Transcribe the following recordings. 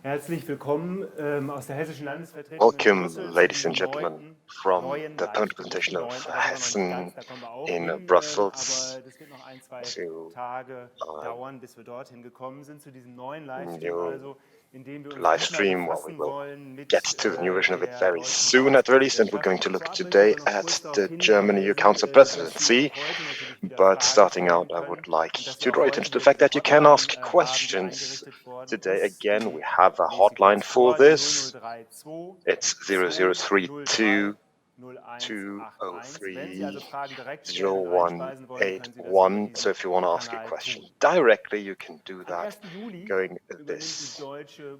Herzlich willkommen aus der hessischen Landesvertretung in Welcome, Brüssel zu ladies diesem and gentlemen, from neuen the permanent Livestream. representation Den of neuen Tag haben wir noch nicht Hessen ganz, da kommen wir auch in hin, Brussels aber das wird noch ein, zwei to Tage uh, dauern, bis wir dorthin gekommen sind, zu diesem neuen Livestream, new also in dem wir uns live diesmal stream. Well, we befassen will wollen get mit to the new version of it der very deutschen soon at least, and we're Ratspräsidentschaft. going to look Vorab möchte ich today aber noch at kurz darauf the German EU hinweisen, Council dass Sie Presidency. auch heute natürlich wieder But Fragen starting out, stellen I können would like und dass to wir auch draw heute attention to the wieder fact diese that you can Hotline ask haben, die questions eingerichtet worden today. ist. Again, we have a Ich lese sie hotline kurz for vor, die this. 0032 It's 203 0032 0181. Wenn Sie also 203 Fragen direkt stellen und einspeisen wollen, können Sie das über 0181. So diesen if you want to ask a Kanal question tun. directly, you can do Am that 1. Juli going übernimmt die this deutsche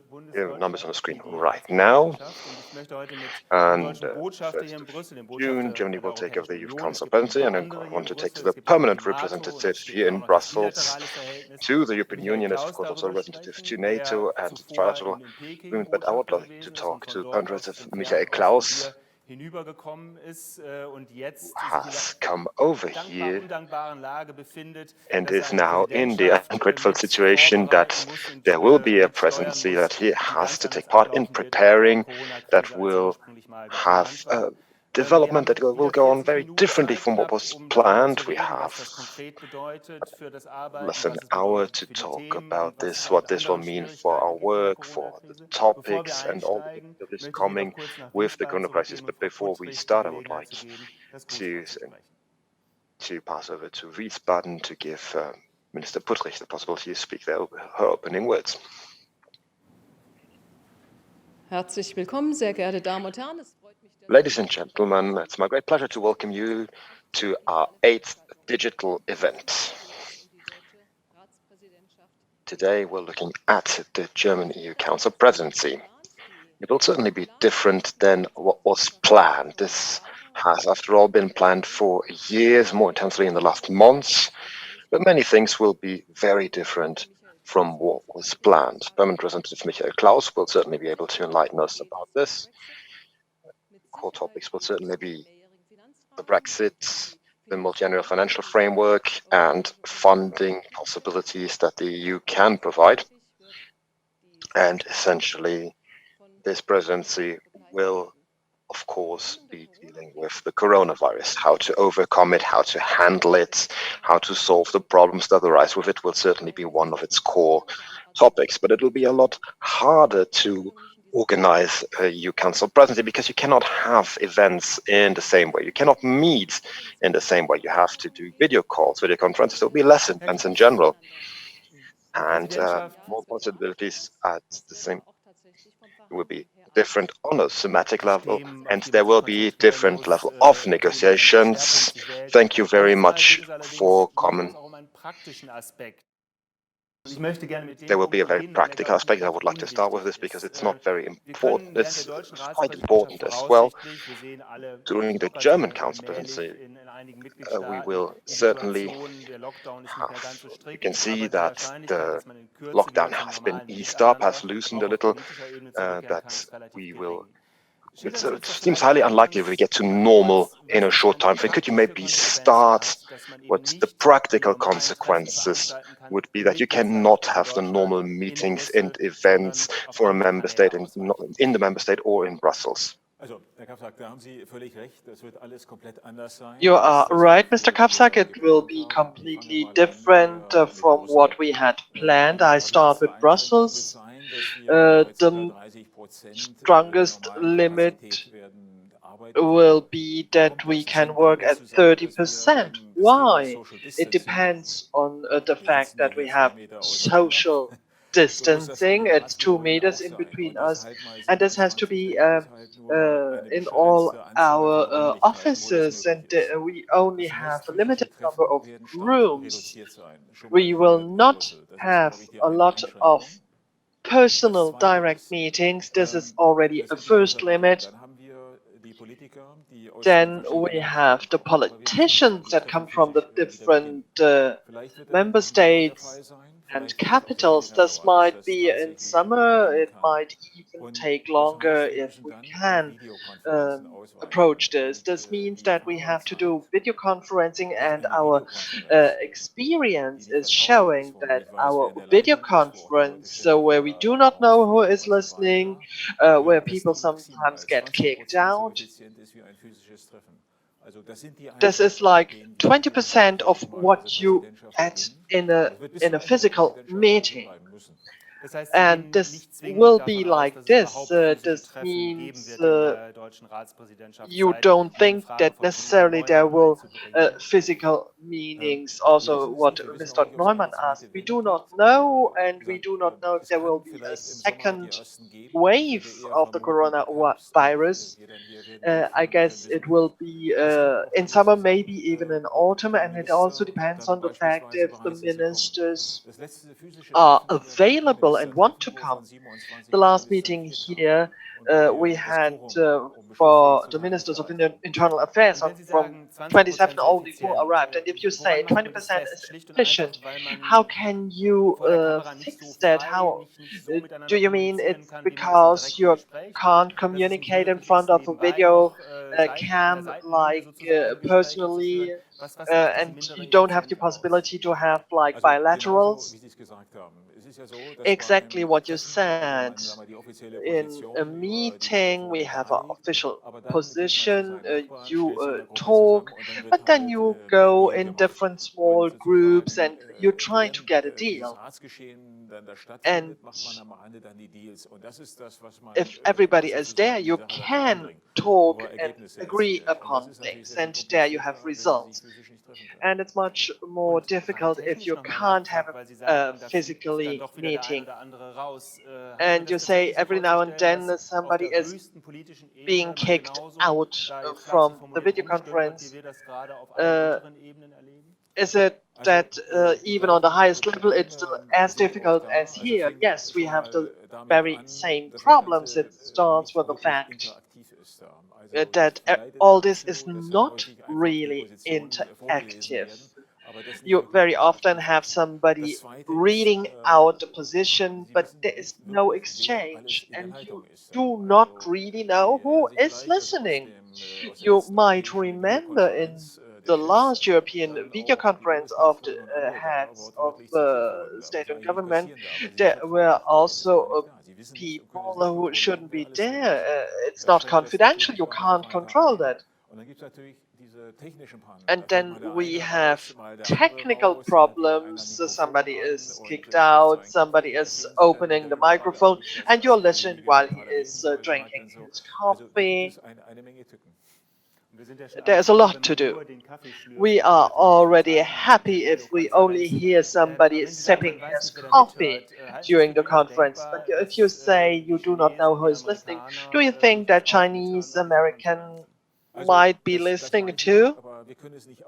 numbers on the Bundesdeutschland screen die right now. Ratspräsidentschaft und ich möchte heute mit dem And deutschen Botschafter hier 1st in of Brüssel, dem June, Botschafter Germany der will take over Europäischen the Youth Union, es Council gibt noch ein presidency, paar and andere I hier want in to take to Brüssel, the es gibt auch die permanent NATO und representative es steht here ja auch in noch das Brussels bilaterale Verhältnis. to the Und European ich werde Union, is of Klaus course also darüber representative to sprechen, NATO der and zuvor trilateral in Peking agreement. But I would Botschafter like to gewesen ist und talk von to dort Permanent aus Representative zum Michael Klären auch Klaus, hier hinübergekommen ist und who jetzt sich in der has come over dankbar here undankbaren Lage befindet, and dass er is eine now in the Präsidentschaft ungrateful mit situation vorbereiten that muss und there will be a mit steuern presidency muss, that he die has ganz to anders take part in ablaufen wird nach der preparing, that Corona-Krise, als sie will ursprünglich mal have geplant a war. Wir development haben that will wieder go on 40 very Minuten differently Zeit from what knapp, was um darüber zu planned. We reden, have was das konkret bedeutet für das less Arbeiten, than an was es hour bedeutet to für die talk Themen about und was es this, auch what mit this will anderen mean for our Schwierigkeiten gibt in der work, for the Corona-Krise. Bevor wir topics, and all the einsteigen, that is möchte ich Ihnen noch coming kurz nach with the Wiesbaden coronavirus. zurückgeben und But Frau before we Puttrich die start, I would Gelegenheit like zu geben, das to, Grußwort zu sprechen. to pass over to Wiesbaden to give Minister Puttrich the possibility to speak her opening words. Herzlich willkommen, sehr geehrte Damen und Herren. Es freut mich, dass Ladies and gentlemen, it's my great pleasure to welcome you to our 8th digital event. Today we're looking at the German EU Council Presidency. It will certainly be different than what was planned. This has, after all, been planned for years, more intensely in the last months, but many things will be very different from what was planned. Permanent Representative Michael Klaus will certainly be able to enlighten us about this. Core topics will certainly be the Brexit, the multi-annual financial framework, and funding possibilities that the EU can provide. And essentially, this presidency will, of course, be dealing with the coronavirus. How to overcome it, how to handle it, how to solve the problems that arise with it will certainly be one of its core topics. But it will be a lot harder to organize a EU Council presidency because you cannot have events in the same way. You cannot meet in the same way. You have to do video calls, video conferences. There will be less events in general, and more possibilities at the same. It will be different on a thematic level, and there will be different level of negotiations. Thank you very much for coming. There will be a very practical aspect. I would like to start with this because it's not very important. It's quite important as well. During the German Council presidency, we will certainly have, you can see that the lockdown has been eased up, has loosened a little, that we will. It seems highly unlikely we get to normal in a short time frame. Could you maybe start what the practical consequences would be that you cannot have the normal meetings and events for a member state in the member state or in Brussels? You are right, Mr. Kafsack. It will be completely different from what we had planned. I start with Brussels. The strongest limit will be that we can work at 30%. Why? It depends on the fact that we have social distancing. It's 2 meters in between us, and this has to be in all our offices, and we only have a limited number of rooms. We will not have a lot of personal direct meetings. This is already a first limit. Then we have the politicians that come from the different member states. and capitals. This might be in summer, it might even take longer if we can approach this. This means that we have to do video conferencing, and our experience is showing that our video conference, so where we do not know who is listening, where people sometimes get kicked out, this is like 20% of what you get in a physical meeting. And this will be like this. This means you don't think that necessarily there will physical meanings. Also, what Mr. Neumann asked, we do not know, and we do not know if there will be a second wave of the coronavirus. I guess it will be in summer, maybe even in autumn, and it also depends on the fact if the ministers are available and want to come. The last meeting here we had for the ministers of internal affairs from 27 only 4 arrived, and if you say 20% is sufficient, how can you fix that? How do you mean it's because you can't communicate in front of a video cam like personally, and you don't have the possibility to have like bilaterals? Exactly what you said. In a meeting, we have an official position, you talk, but then you go in different small groups and you try to get a deal. And if everybody is there, you can talk and agree upon things, and there you have results. And it's much more difficult if you can't have a physically meeting. And you say every now and then somebody is being kicked out from the video conference. Is it that even on the highest level it's still as difficult as here? Yes, we have the very same problems. It starts with the fact that all this is not really interactive. You very often have somebody reading out the position, but there is no exchange, and you do not really know who is listening. You might remember in the last European video conference of the heads of state and government, there were also people who shouldn't be there. It's not confidential, you can't control that. And then we have technical problems. Somebody is kicked out, somebody is opening the microphone, and you're listening while he is drinking his coffee. There's a lot to do. We are already happy if we only hear somebody sipping his coffee during the conference. But if you say you do not know who is listening, do you think that Chinese American might be listening too?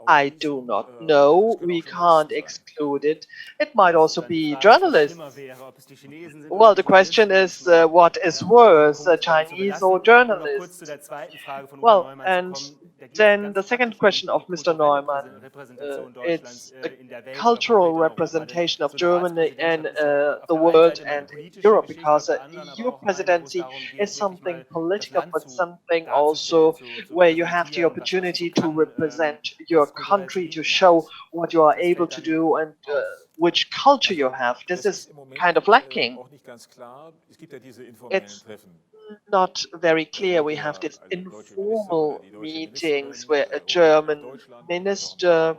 I do not know. We can't exclude it. It might also be journalists. Well, the question is, what is worse, Chinese or journalists? Well, and then the second question of Mr. Neumann, it's a cultural representation of Germany and the world and Europe, because the EU presidency is something political, but something also where you have the opportunity to represent your country, to show what you are able to do and which culture you have. This is kind of lacking. It's not very clear. We have these informal meetings where a German minister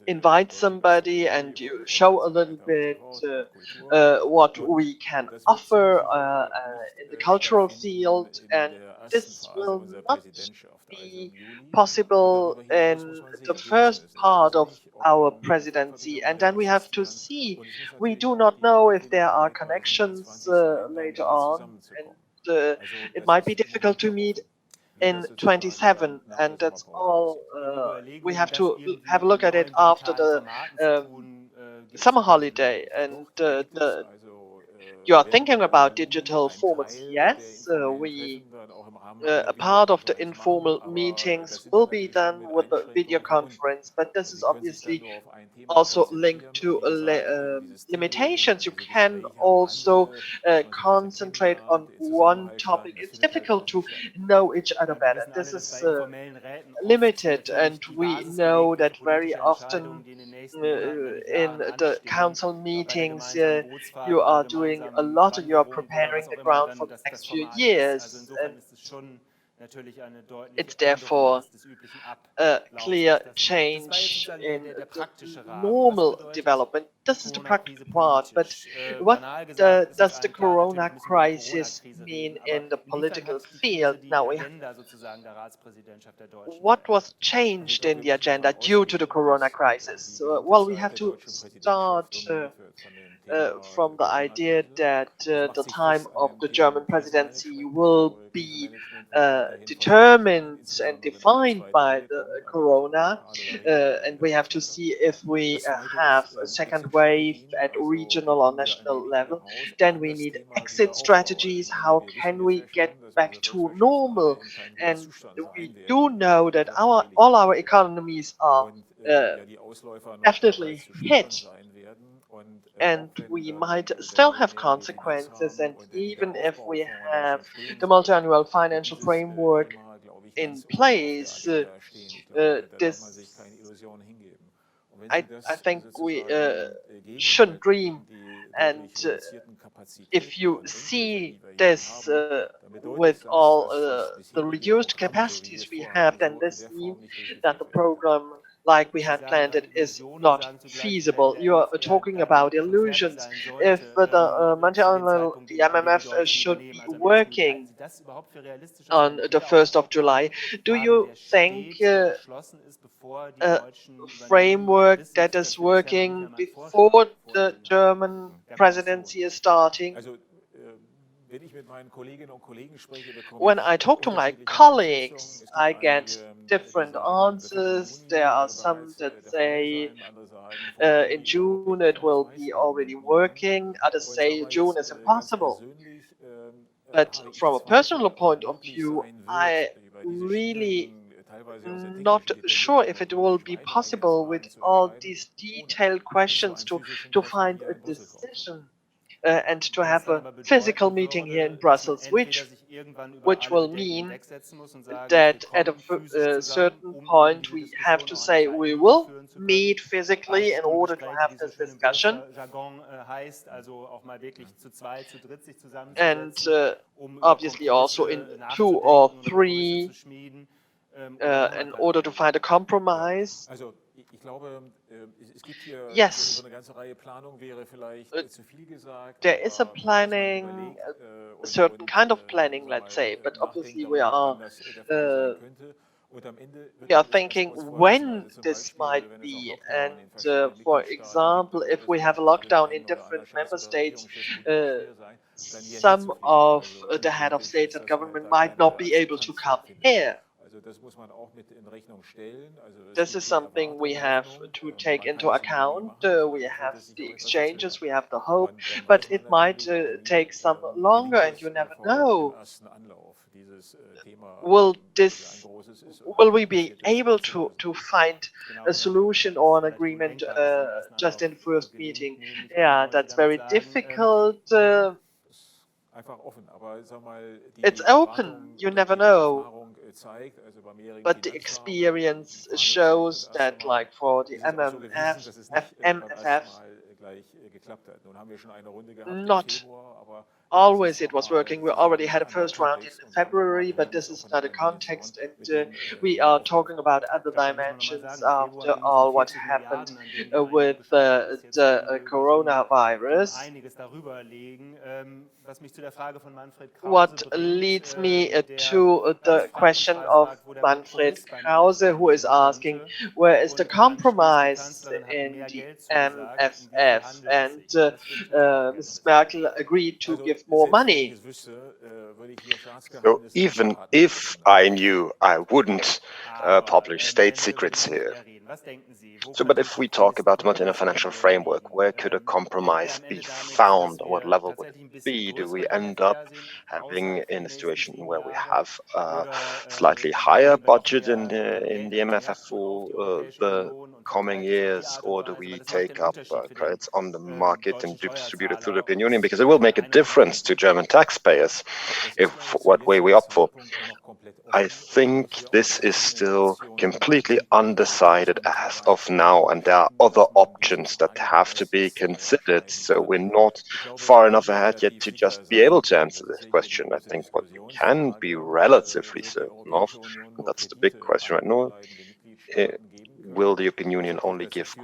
invite somebody and you show a little bit what we can offer in the cultural field, and this will not be possible in the first part of our presidency, and then we have to see. We do not know if there are connections later on, and it might be difficult to meet in 27, and that's all. We have to have a look at it after the summer holiday, and You are thinking about digital formats? Yes, a part of the informal meetings will be done with the video conference, but this is obviously also linked to limitations. You can also concentrate on one topic. It's difficult to know each other better. This is limited, and we know that very often in the council meetings you are doing a lot and you are preparing the ground for the next few years. And it's therefore a clear change in the normal development. This is the practical part, but what does the corona crisis mean in the political field? Now, what was changed in the agenda due to the corona crisis? Well, we have to start from the idea that the time of the German presidency will be determined and defined by the corona, and we have to see if we have a second wave at regional or national level. Then we need exit strategies. How can we get back to normal? And we do know that all our economies are definitely hit, and we might still have consequences. And even if we have the multi-annual financial framework in place, I think we shouldn't dream. And if you see this with all the reduced capacities we have, then this means that the program like we had planned it is not feasible. You are talking about illusions. If the MMF should be working on the 1st of July, do you think a framework that is working before the German presidency is starting? When I talk to my colleagues, I get different answers. There are some that say in June it will be already working. Others say June is impossible. But from a personal point of view, I really not sure if it will be possible with all these detailed questions to find a decision. And to have a physical meeting here in Brussels, which will mean that at a certain point we have to say we will meet physically in order to have this discussion. And obviously also in 2 or 3 in order to find a compromise. Yes, there is a planning, a certain kind of planning, let's say, but obviously we are thinking when this might be. And for example, if we have a lockdown in different member states, some of the head of states and government might not be able to come here. This is something we have to take into account. We have the exchanges, we have the hope, but it might take some longer, and you never know. Will we be able to find a solution or an agreement just in the first meeting? Yeah, that's very difficult. It's open, you never know. But the experience shows that, like for the MFF, not always it was working. We already had a first round in February, but this is not a context, and we are talking about other dimensions after all what happened with the coronavirus. What leads me to the question of Manfred Krause, who is asking, where is the compromise in the MFF? And Mrs. Merkel agreed to give more money. So even if I knew, I wouldn't publish state secrets here. So, but if we talk about multi-annual financial framework, where could a compromise be found? What level would it be? Do we end up having in a situation where we have a slightly higher budget in the MFF for the coming years, or do we take up credits on the market and distribute it through the European Union? Because it will make a difference to German taxpayers if what way we opt for. I think this is still completely undecided as of now, and there are other options that have to be considered. So we're not far enough ahead yet to just be able to answer this question. I think what we can be relatively certain of, and that's the big question right now, will the European Union only give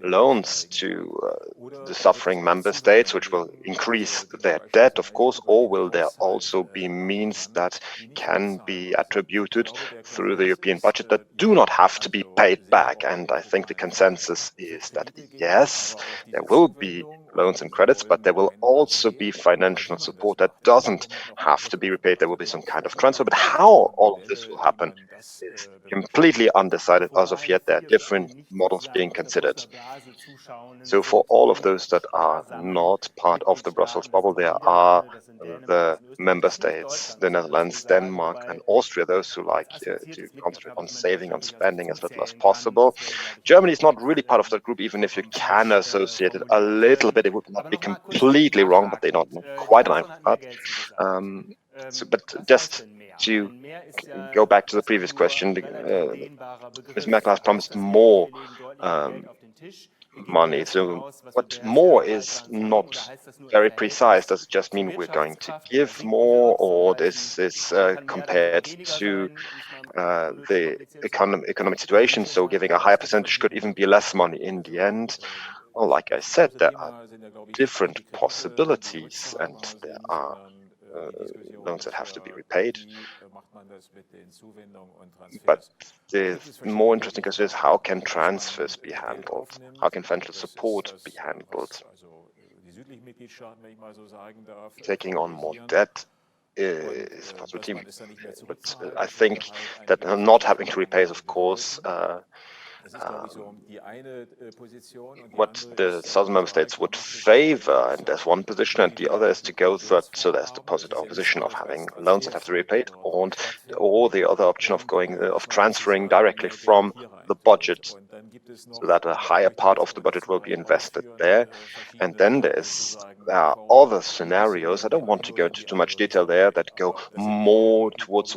loans to the suffering member states, which will increase their debt, of course, or will there also be means that can be attributed through the European budget that do not have to be paid back? And I think the consensus is that yes, there will be loans and credits, but there will also be financial support that doesn't have to be repaid. There will be some kind of transfer, but how all of this will happen is completely undecided as of yet. There are different models being considered. So for all of those that are not part of the Brussels bubble, there are the member states, the Netherlands, Denmark, and Austria, those who like to concentrate on saving, on spending as little as possible. Germany is not really part of that group, even if you can associate it a little bit. It would not be completely wrong, but they're not quite like that. But just to go back to the previous question, Ms. Merkel has promised more money. So what more is not very precise. Does it just mean we're going to give more, or this is compared to the economic situation? So giving a higher percentage could even be less money in the end. Well, like I said, there are different possibilities, and there are loans that have to be repaid. But the more interesting question is, how can transfers be handled? How can financial support be handled? Taking on more debt is a possibility, but I think that not having to repay is, of course, what the southern member states would favor, and there's one position, and the other is to go through. So there's the opposition of having loans that have to be repaid, or the other option of transferring directly from the budget, so that a higher part of the budget will be invested there. And then there are other scenarios. I don't want to go into too much detail there, that go more towards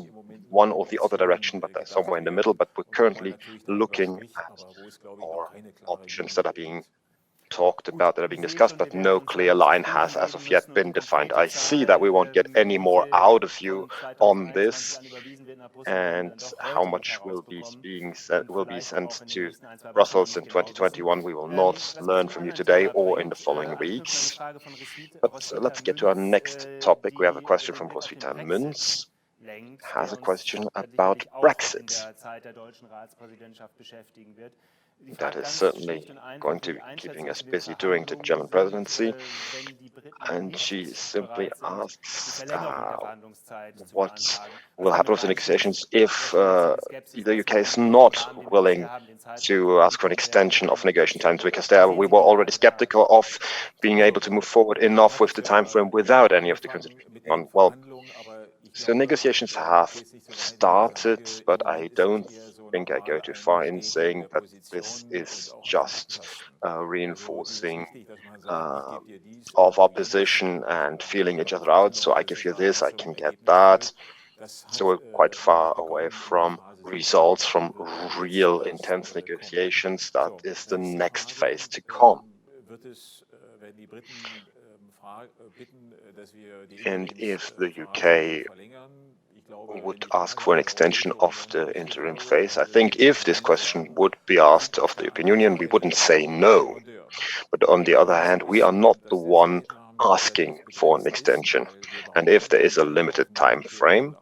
one or the other direction, but they're somewhere in the middle. But we're currently looking at more options that are being talked about, that are being discussed, but no clear line has as of yet been defined. I see that we won't get any more out of you on this, and how much will be sent to Brussels in 2021. We will not learn from you today or in the following weeks. But let's get to our next topic. We have a question from Roswitha Münz. Has a question about Brexit. That is certainly going to be keeping us busy during the German presidency. And she simply asks what will happen with the negotiations if the UK is not willing to ask for an extension of negotiation times, because we were already skeptical of being able to move forward enough with the time frame without any of the consideration. Well, so negotiations have started, but I don't think I go too far in saying that this is just reinforcing of our position and feeling each other out. So I give you this, I can get that. So we're quite far away from results, from real intense negotiations. That is the next phase to come. And if the UK would ask for an extension of the interim phase, I think if this question would be asked of the European Union, we wouldn't say no. But on the other hand, we are not the one asking for an extension. And if there is a limited time frame,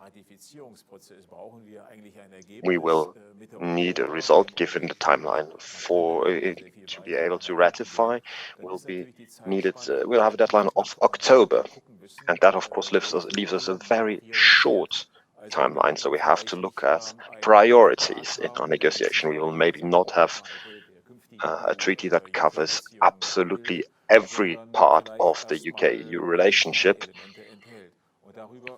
we will need a result given the timeline for it to be able to ratify. Will be needed. We'll have a deadline of October, and that of course leaves us a very short timeline, so we have to look at priorities in our negotiation. We will maybe not have a treaty that covers absolutely every part of the UK-EU relationship,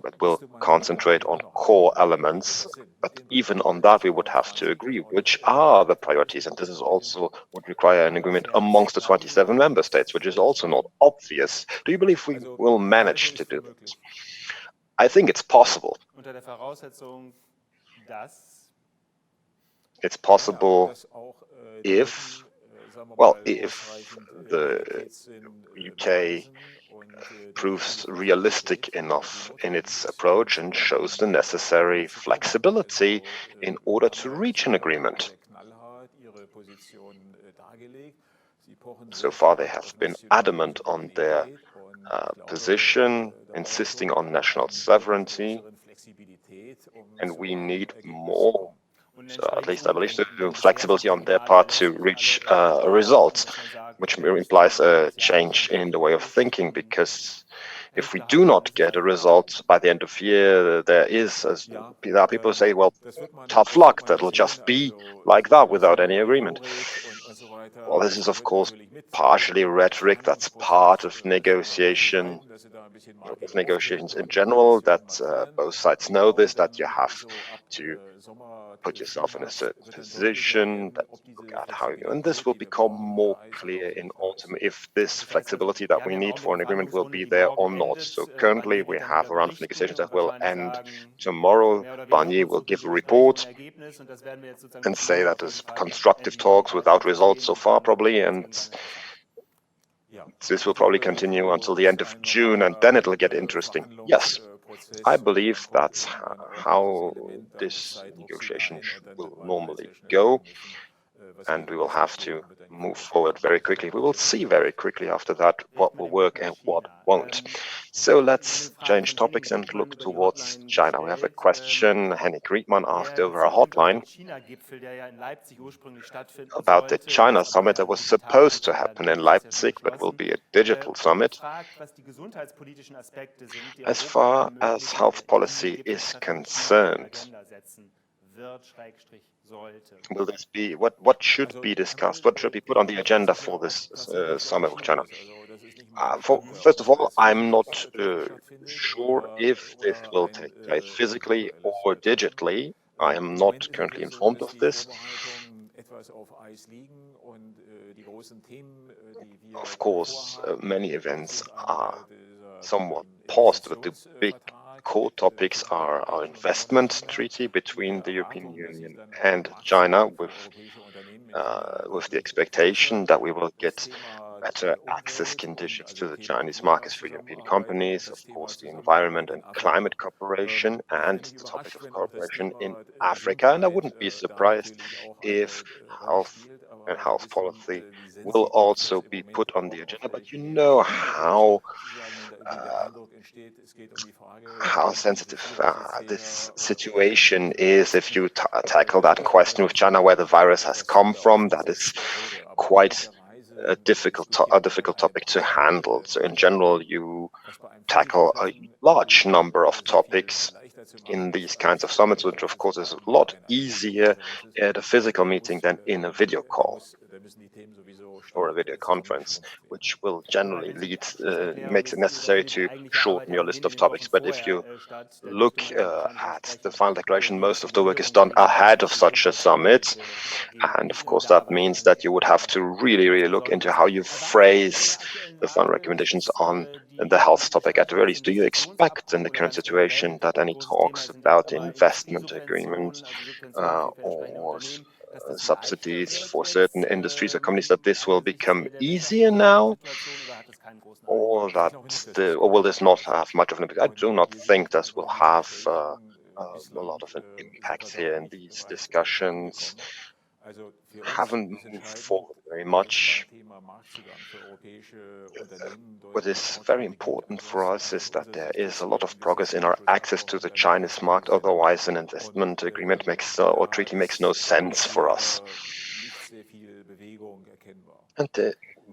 but we'll concentrate on core elements. But even on that, we would have to agree which are the priorities, and this is also would require an agreement amongst the 27 member states, which is also not obvious. Do you believe we will manage to do this? I think it's possible. It's possible if the UK proves realistic enough in its approach and shows the necessary flexibility in order to reach an agreement. So far, they have been adamant on their position, insisting on national sovereignty, and we need more. So at least I believe the flexibility on their part to reach results, which implies a change in the way of thinking, because if we do not get a result by the end of the year, there are people who say, well, tough luck, that'll just be like that without any agreement. Well, this is of course partially rhetoric, that's part of negotiations in general, that both sides know this, that you have to put yourself in a certain position, that look at how you, and this will become more clear in autumn if this flexibility that we need for an agreement will be there or not. So currently we have a round of negotiations that will end tomorrow. Barnier will give a report and say that there's constructive talks without results so far probably, and this will probably continue until the end of June, and then it'll get interesting. Yes, I believe that's how this negotiation will normally go, and we will have to move forward very quickly. We will see very quickly after that what will work and what won't. So let's change topics and look towards China. We have a question Henrik Riedmann asked over a hotline about the China summit that was supposed to happen in Leipzig, but will be a digital summit. As far as health policy is concerned, will this be what should be discussed? What should be put on the agenda for this summit with China? First of all, I'm not sure if this will take place physically or digitally. I am not currently informed of this. Of course, many events are somewhat paused, but the big core topics are our investment treaty between the European Union and China, with the expectation that we will get better access conditions to the Chinese markets for European companies, of course, the environment and climate cooperation, and the topic of cooperation in Africa. And I wouldn't be surprised if health and health policy will also be put on the agenda. But you know how sensitive this situation is if you tackle that question with China, where the virus has come from. That is quite a difficult topic to handle. So in general, you tackle a large number of topics in these kinds of summits, which of course is a lot easier at a physical meeting than in a video call or a video conference, which will generally makes it necessary to shorten your list of topics. But if you look at the final declaration, most of the work is done ahead of such a summit. And of course, that means that you would have to really look into how you phrase the final recommendations on the health topic. At the very least, do you expect in the current situation that any talks about investment agreement or subsidies for certain industries or companies, that this will become easier now, or will this not have much of an impact? I do not think this will have a lot of an impact here, in these discussions haven't moved forward very much. What is very important for us is that there is a lot of progress in our access to the Chinese market. Otherwise, an investment agreement or treaty makes no sense for us. And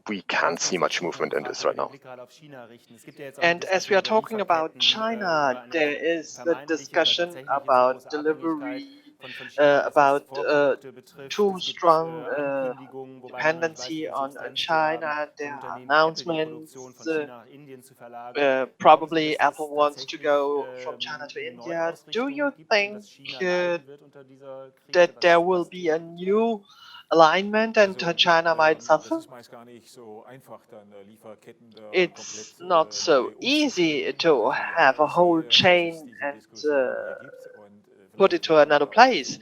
we can't see much movement in this right now. And as we are talking about China, there is the discussion about delivery, about too strong dependency on China. There are announcements. Probably Apple wants to go from China to India. Do you think that there will be a new alignment and China might suffer? It's not so easy to have a whole chain and put it to another place.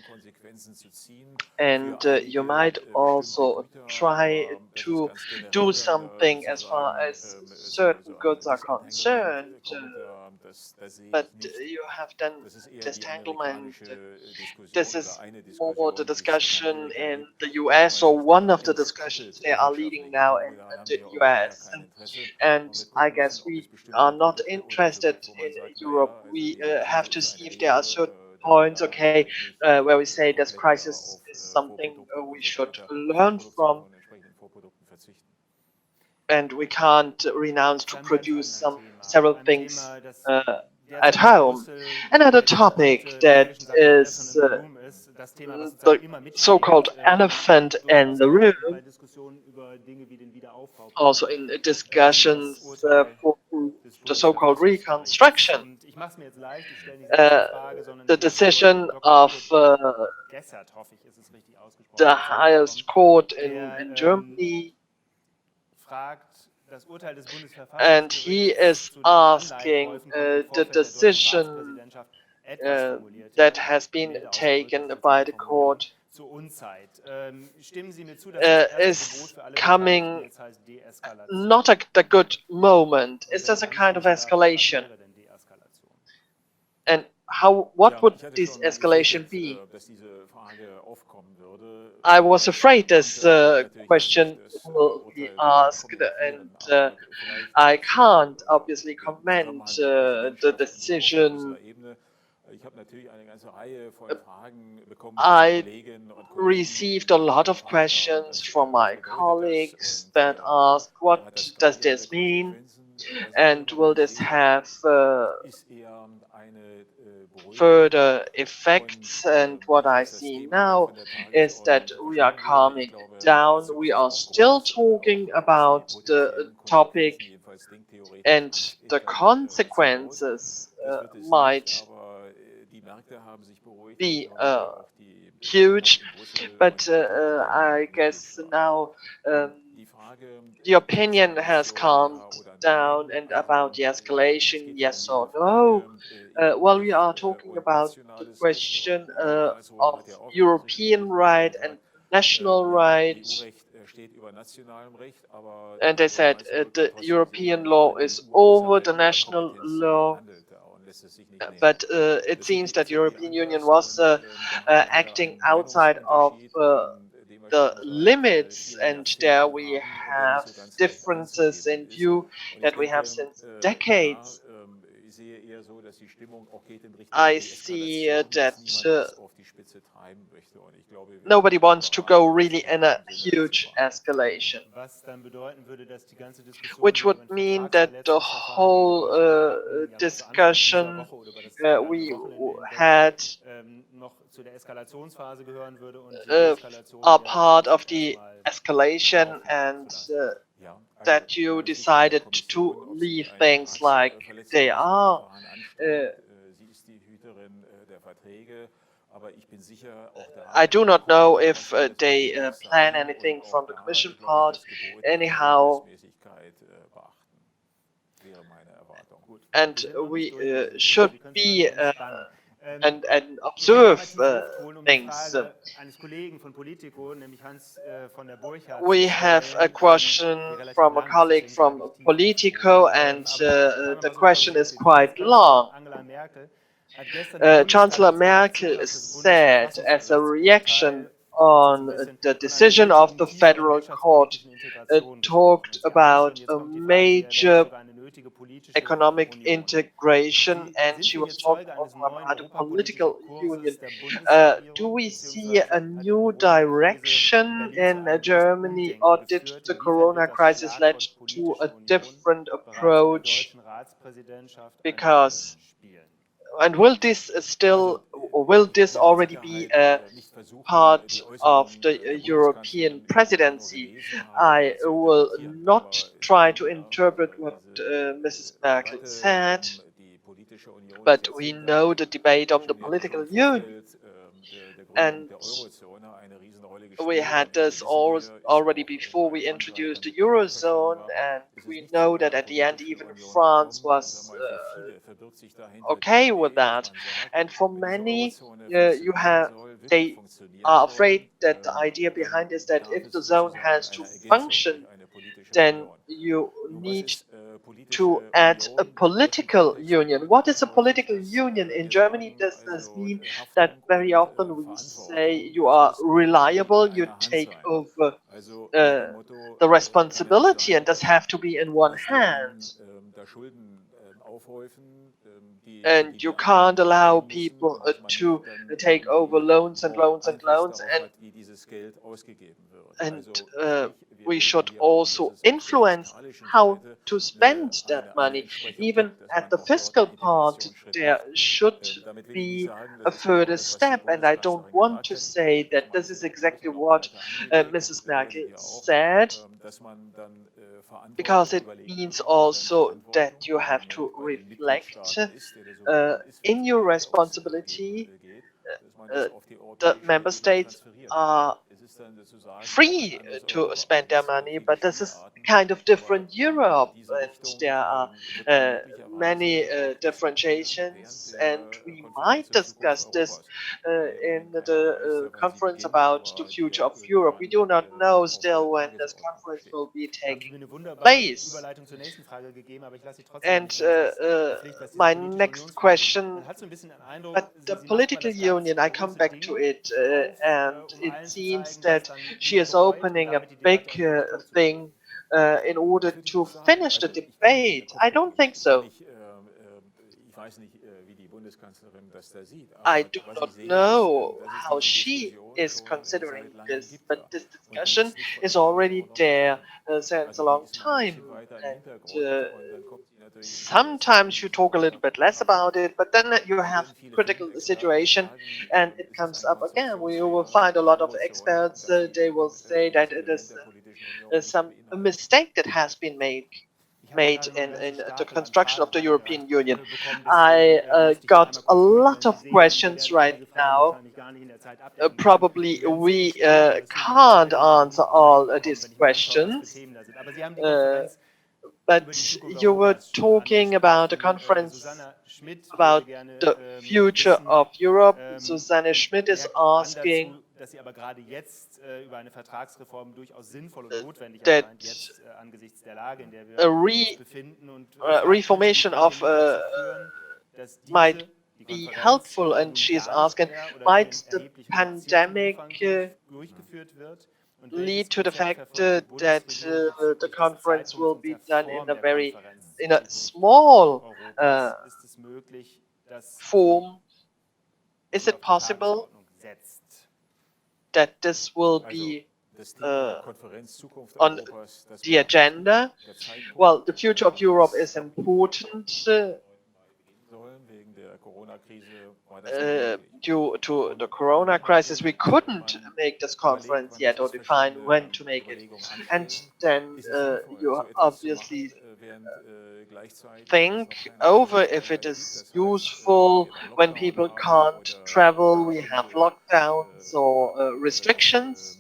And you might also try to do something as far as certain goods are concerned, but you have then disentanglement. This is more the discussion in the US, or one of the discussions they are leading now in the US. And I guess we are not interested in Europe. We have to see if there are certain points, okay, where we say this crisis is something we should learn from, and we can't renounce to produce several things at home. Another topic that is the so-called elephant in the room, also in discussions for the so-called reconstruction. The decision of the highest court in Germany, and he is asking the decision that has been taken by the court is coming not at a good moment. Is this a kind of escalation? And what would this escalation be? I was afraid this question will be asked, and I can't obviously comment the decision. I received a lot of questions from my colleagues that asked, what does this mean? And will this have further effects? And what I see now is that we are calming down. We are still talking about the topic, and the consequences might be huge, but I guess now the opinion has calmed down. And about the escalation, yes or no, well, we are talking about the question of European right and national right, and they said the European law is over the national law. But it seems that the European Union was acting outside of the limits, and there we have differences in view that we have since decades. I see that nobody wants to go really in a huge escalation, which would mean that the whole discussion we had are part of the escalation, and that you decided to leave things like they are. I do not know if they plan anything from the Commission part. Anyhow, and we should be and observe things. We have a question from a colleague from Politico, and the question is quite long. Chancellor Merkel said, as a reaction on the decision of the Federal Court, talked about a major economic integration, and she was talking also about a political union. Do we see a new direction in Germany, or did the Corona crisis lead to a different approach? Because, and will this already be a part of the European presidency? I will not try to interpret what Mrs. Merkel said, but we know the debate on the political union, and we had this already before we introduced the Eurozone, and we know that at the end even France was okay with that. And for many, they are afraid that the idea behind is that if the zone has to function, then you need to add a political union. What is a political union? In Germany, does this mean that very often we say you are reliable, you take over the responsibility, and does have to be in one hand. And you can't allow people to take over loans and loans and loans, and we should also influence how to spend that money. Even at the fiscal part, there should be a further step, and I don't want to say that this is exactly what Mrs. Merkel said, because it means also that you have to reflect in your responsibility. The member states are free to spend their money, but this is kind of different Europe, and there are many differentiations, and we might discuss this in the conference about the future of Europe. We do not know still when this conference will be taking place. And my next question, but the political union, I come back to it, and it seems that she is opening a big thing in order to finish the debate. I don't think so. I do not know how she is considering this, but this discussion is already there since a long time. And sometimes you talk a little bit less about it, but then you have critical situation and it comes up again. We will find a lot of experts, they will say that it is a mistake that has been made in the construction of the European Union. I got a lot of questions right now. Probably we can't answer all these questions. But you were talking about a conference about the future of Europe. Susanne Schmidt is asking that a reformation of might be helpful, and she is asking, might the pandemic lead to the fact that the conference will be done in a small form? Is it possible that this will be on the agenda? Well, the future of Europe is important. Due to the Corona crisis, we couldn't make this conference yet or define when to make it. And then you obviously think over if it is useful when people can't travel, we have lockdowns or restrictions.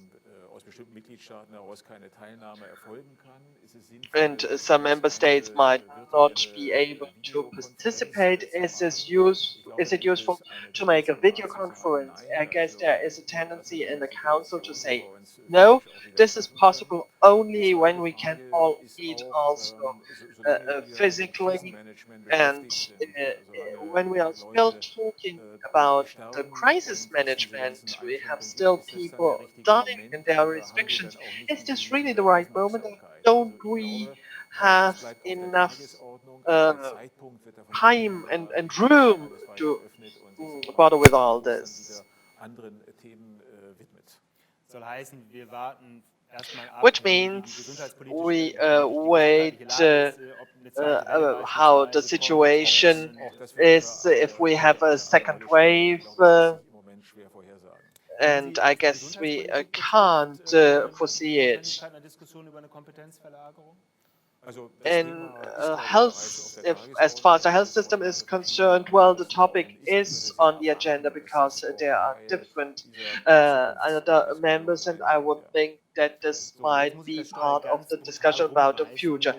And some member states might not be able to participate. Is it useful to make a video conference? I guess there is a tendency in the council to say, no, this is possible only when we can all meet also physically. And when we are still talking about the crisis management, we have still people dying and there are restrictions. Is this really the right moment? Don't we have enough time and room to bother with all this. Which means we wait how the situation is if we have a second wave, and I guess we can't foresee it. In health, as far as the health system is concerned, well, the topic is on the agenda because there are different other members, and I would think that this might be part of the discussion about the future.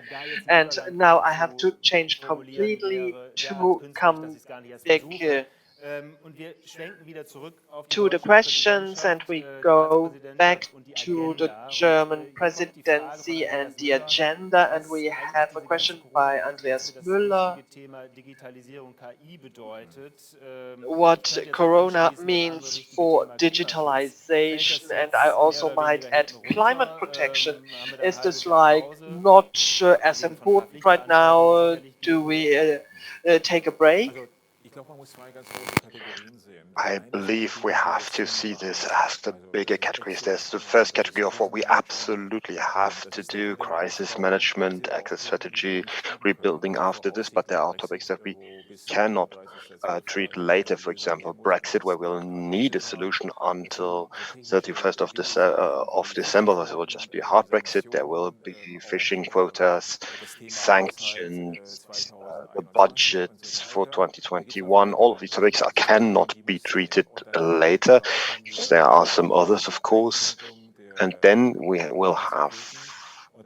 And now I have to change completely to come back to the questions, and we go back to the German presidency and the agenda, and we have a question by Andreas Müller. What Corona means for digitalization, and I also might add climate protection. Is this like not as important right now? Do we take a break? I believe we have to see this as the bigger categories. There's the first category of what we absolutely have to do, crisis management, exit strategy, rebuilding after this, but there are topics that we cannot treat later, for example, Brexit, where we'll need a solution until 31st of December. There will just be a hard Brexit. There will be fishing quotas, sanctions, the budgets for 2021. All of these topics cannot be treated later. There are some others, of course. And then we will have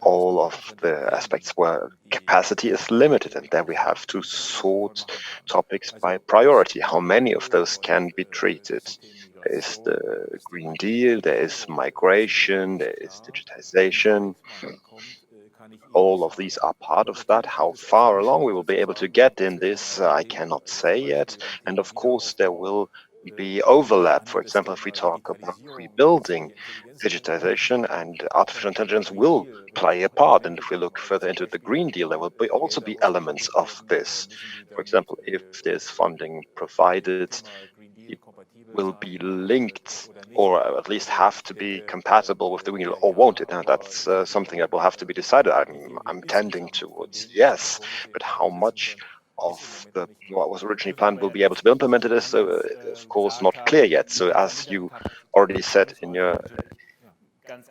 all of the aspects where capacity is limited, and then we have to sort topics by priority. How many of those can be treated? There is the Green Deal, there is migration, there is digitization. All of these are part of that. How far along we will be able to get in this, I cannot say yet. And of course, there will be overlap. For example, if we talk about rebuilding, digitization and artificial intelligence will play a part. And if we look further into the Green Deal, there will also be elements of this. For example, if there's funding provided, it will be linked, or at least have to be compatible with the Green Deal, or won't it? Now, that's something that will have to be decided. I'm tending towards yes, but how much of what was originally planned will be able to be implemented is, of course, not clear yet. So, as you already said in your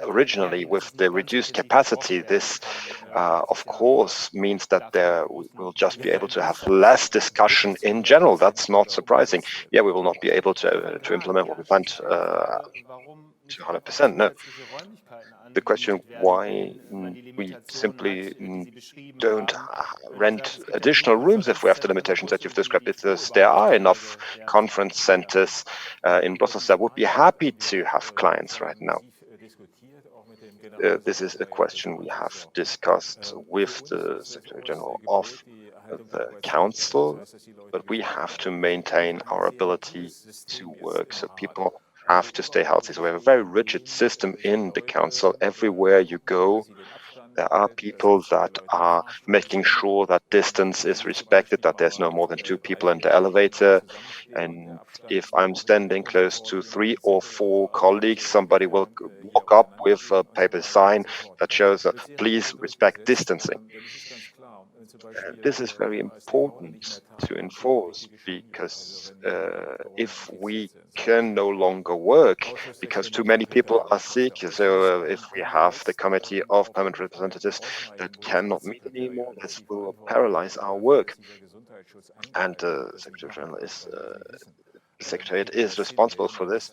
originally, with the reduced capacity, this of course means that there will just be able to have less discussion in general. That's not surprising. Yeah, we will not be able to implement what we planned to 100%. No. The question why we simply don't rent additional rooms if we have the limitations that you've described, because there are enough conference centers in Brussels that would be happy to have clients right now. This is a question we have discussed with the Secretary General of the Council, but we have to maintain our ability to work. So people have to stay healthy. So we have a very rigid system in the Council. Everywhere you go, there are people that are making sure that distance is respected, that there's no more than 2 people in the elevator. And if I'm standing close to 3 or 4 colleagues, somebody will walk up with a paper sign that shows, please respect distancing. This is very important to enforce, because if we can no longer work because too many people are sick, so if we have the Committee of Permanent Representatives that cannot meet anymore, this will paralyze our work. And the Secretary General is Secretariat is responsible for this.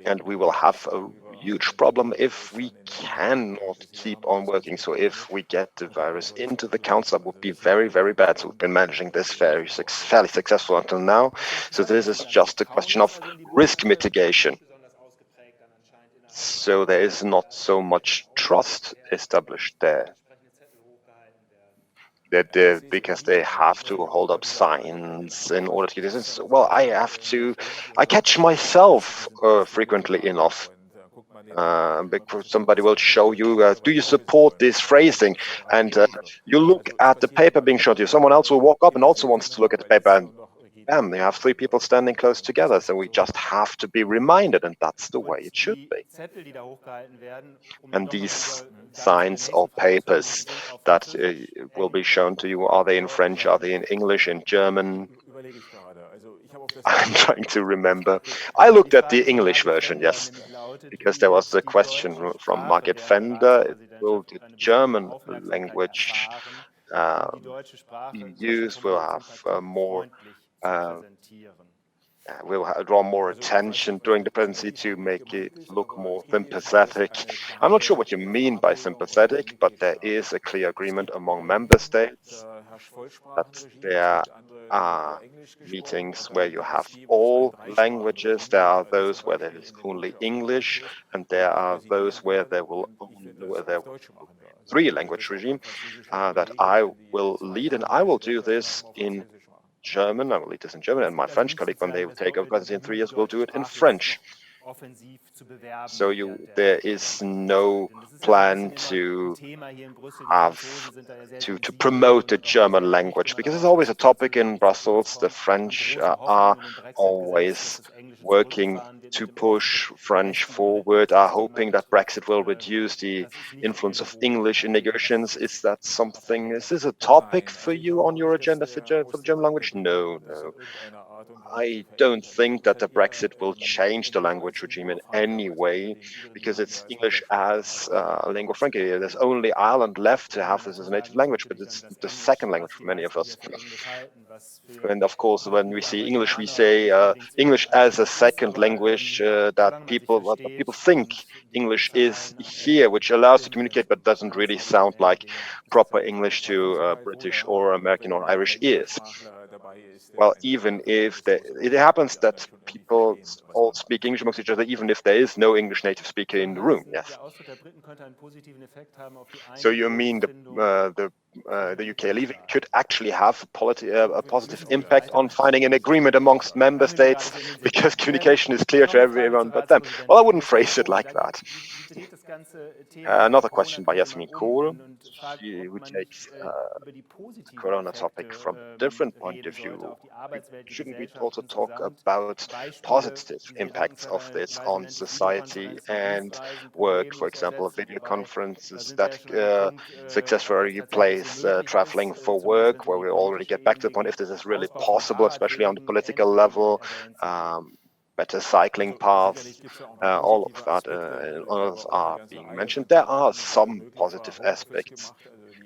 And we will have a huge problem if we cannot keep on working. So if we get the virus into the Council, that would be very, very bad. So we've been managing this fairly successful until now. So this is just a question of risk mitigation. So there is not so much trust established there. Because they have to hold up signs in order to get this. Well, I catch myself frequently enough because somebody will show you, do you support this phrasing? And you look at the paper being shown to you. Someone else will walk up and also wants to look at the paper, and bam, you have three people standing close together. So we just have to be reminded, and that's the way it should be. And these signs or papers that will be shown to you, are they in French, are they in English, in German? I'm trying to remember. I looked at the English version, yes, because there was a question from Margit Fender, will the German language be used, will have more will draw more attention during the presidency to make it look more sympathetic. I'm not sure what you mean by sympathetic, but there is a clear agreement among member states that there are meetings where you have all languages. There are those where there is only English, and there are those where there will three-language regime that I will lead, and I will do this in German. I will lead this in German, and my French colleague, when they take over presidency in 3 years, will do it in French. So there is no plan to have to promote the German language, because it's always a topic in Brussels. The French are always working to push French forward, are hoping that Brexit will reduce the influence of English in negotiations. Is that something, is this a topic for you on your agenda for the German language? No. I don't think that the Brexit will change the language regime in any way, because it's English as lingua franca. There's only Ireland left to have this as a native language, but it's the second language for many of us. And of course, when we say English, we say English as a second language, that people think English is here, which allows to communicate, but doesn't really sound like proper English to British or American or Irish ears. Well, even if it happens that people all speak English amongst each other, even if there is no English native speaker in the room, yes. So you mean the UK leaving could actually have a positive impact on finding an agreement amongst member states, because communication is clear to everyone but them? Well, I wouldn't phrase it like that. Another question by Yasmin Kohl, who takes the Corona topic from a different point of view. Shouldn't we also talk about positive impacts of this on society and work? For example, video conferences that successfully replace traveling for work, where we already get back to the point if this is really possible, especially on the political level. Better cycling paths, all of that others are being mentioned. There are some positive aspects.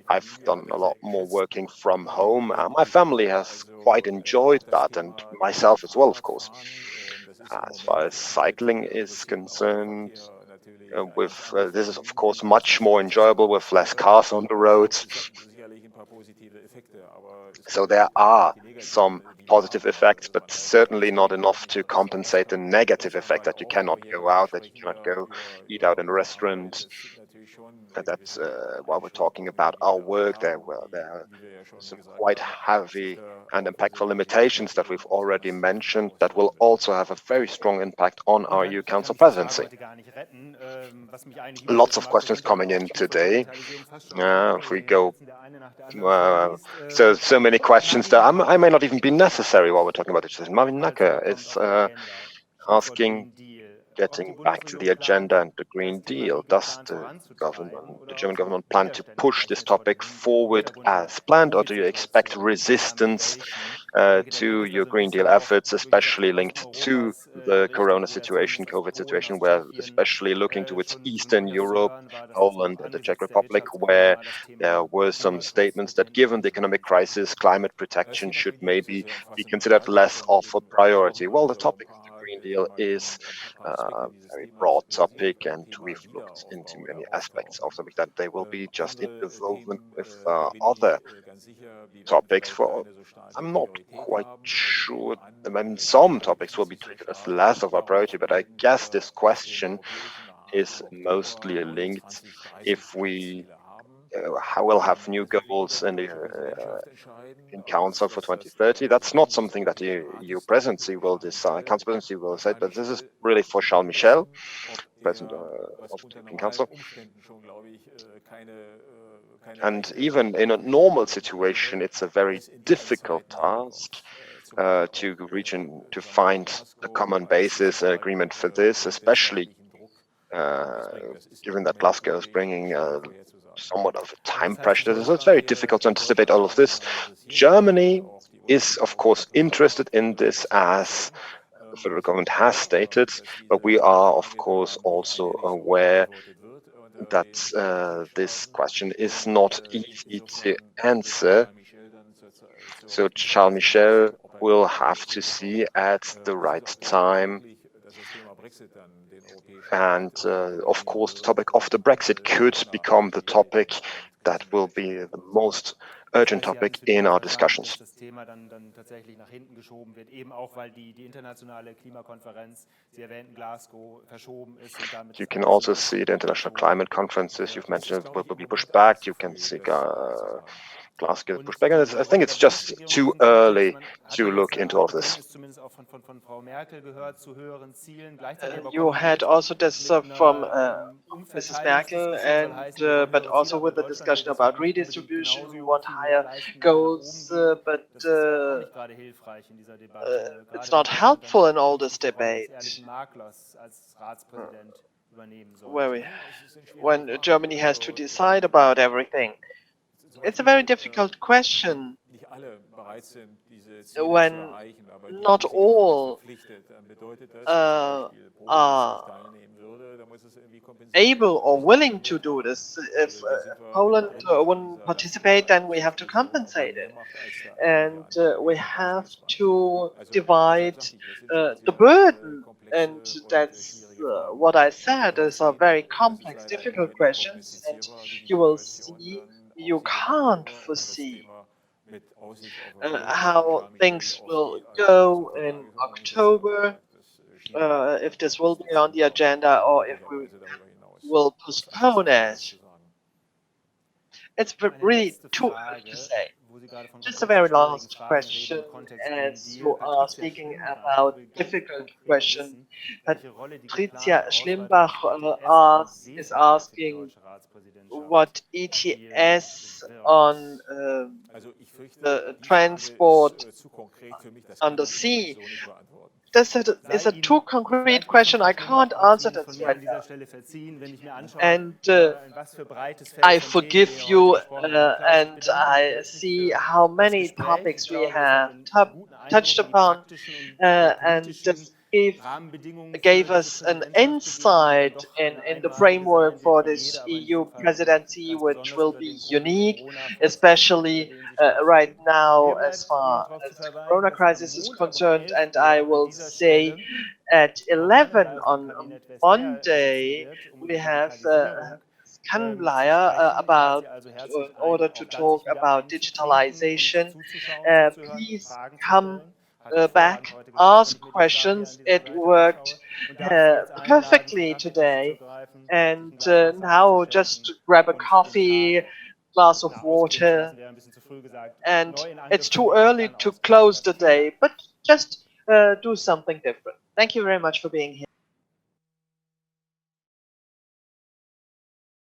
I've done a lot more working from home. My family has quite enjoyed that, and myself as well, of course. As far as cycling is concerned, this is of course much more enjoyable with less cars on the roads. So there are some positive effects, but certainly not enough to compensate the negative effect that you cannot go out, that you cannot go eat out in a restaurant. That's while we're talking about our work, there are some quite heavy and impactful limitations that we've already mentioned that will also have a very strong impact on our EU Council presidency. Lots of questions coming in today. If we go, so many questions that I may not even be necessary while we're talking about this. Marvin Nacker is asking, getting back to the agenda and the Green Deal, does the German government plan to push this topic forward as planned, or do you expect resistance to your Green Deal efforts, especially linked to the Corona situation, COVID situation, where especially looking towards Eastern Europe, Poland and the Czech Republic, where there were some statements that given the economic crisis, climate protection should maybe be considered less of a priority? Well, the topic of the Green Deal is a very broad topic, and we've looked into many aspects of it that they will be just interwoven with other topics. I'm not quite sure. I mean, some topics will be treated as less of a priority, but I guess this question is mostly linked if we will have new goals in Council for 2030. That's not something that the EU presidency will decide, Council presidency will decide, but this is really for Charles Michel. President of the European Council. And even in a normal situation, it's a very difficult task to find a common basis, an agreement for this, especially given that Glasgow is bringing somewhat of a time pressure. So it's very difficult to anticipate all of this. Germany is, of course, interested in this, as the federal government has stated, but we are, of course, also aware that this question is not easy to answer. So Charles Michel will have to see at the right time. And of course, the topic of the Brexit could become the topic that will be the most urgent topic in our discussions. You can also see the international climate conferences you've mentioned will be pushed back. You can see Glasgow pushed back. And I think it's just too early to look into all of this. You had also this from Mrs. Merkel, and but also with the discussion about redistribution, we want higher goals, but it's not helpful in all this debate. When Germany has to decide about everything. It's a very difficult question when not all are able or willing to do this. If Poland wouldn't participate, then we have to compensate it. And we have to divide the burden. And that's what I said. These are very complex, difficult questions. And you will see, you can't foresee how things will go in October, if this will be on the agenda or if we will postpone it. It's really too early to say. Just a very last question, as you are speaking about difficult questions. Patricia Schlimbach is asking what ETS on the transport on the sea. This is a too concrete question. I can't answer this right now. And I forgive you, and I see how many topics we have touched upon, and this gave us an insight in the framework for this EU presidency, which will be unique, especially right now as far as the Coronacrisis is concerned. And I will say at 11 on Monday, we have Scanbleier in order to talk about digitalization. Please come back, ask questions. It worked perfectly today. And now just grab a coffee, glass of water. And it's too early to close the day, but just do something different. Thank you very much for being here.